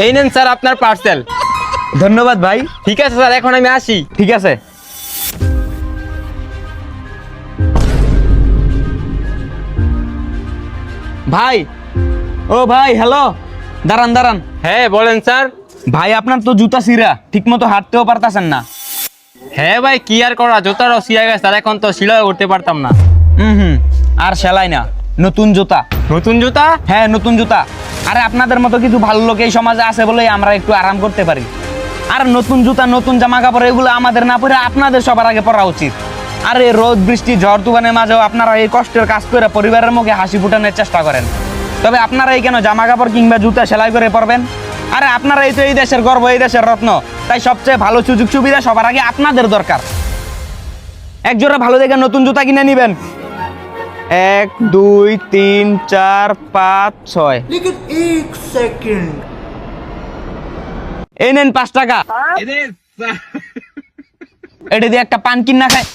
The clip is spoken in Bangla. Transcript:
এই নেন স্যার আপনার পার্সেল। ধন্যবাদ ভাই। ঠিক আছে স্যার, এখন আমি আসি। ঠিক আছে। ভাই, ও ভাই, হ্যালো, দাঁড়ান দাঁড়ান। হ্যাঁ বলেন স্যার। ভাই আপনার তো জুতা ছিঁড়া, ঠিক মতো হাঁটতেও পারতাছেন না। হ্যাঁ ভাই, কি আর করা, জুতারও ছিঁড়ে গেছে, আর এখন তো শিলায় উঠতে পারতাম না। হুম, আর সেলাই না, নতুন জুতা। নতুন জুতা? হ্যাঁ নতুন জুতা। আরে আপনাদের মতো কিছু ভালো লোক এই সমাজে আছে বলেই আমরা একটু আরাম করতে পারি। আর নতুন জুতা, নতুন জামা কাপড়, এগুলো আমাদের না পরে আপনাদের সবার আগে পরা উচিত। আরে রোদ বৃষ্টি ঝড় তুফানের মাঝেও আপনারা এই কষ্টের কাজ করে পরিবারের মুখে হাসি ফুটানোর চেষ্টা করেন। তবে আপনারা এই কেন জামা কাপড় কিংবা জুতা সেলাই করে পরবেন? আরে আপনারা এই তো এই দেশের গর্ব, এই দেশের রত্ন, তাই সবচেয়ে ভালো সুযোগ সুবিধা সবার আগে আপনাদের দরকার। একজোড়া ভালো দেখে নতুন জুতা কিনে নিবেন। 1 2 3 4 5 6। लेकिन एक सेकंड। এই নেন 5 টাকা। এটা দিয়ে একটা পান কিনা খায়।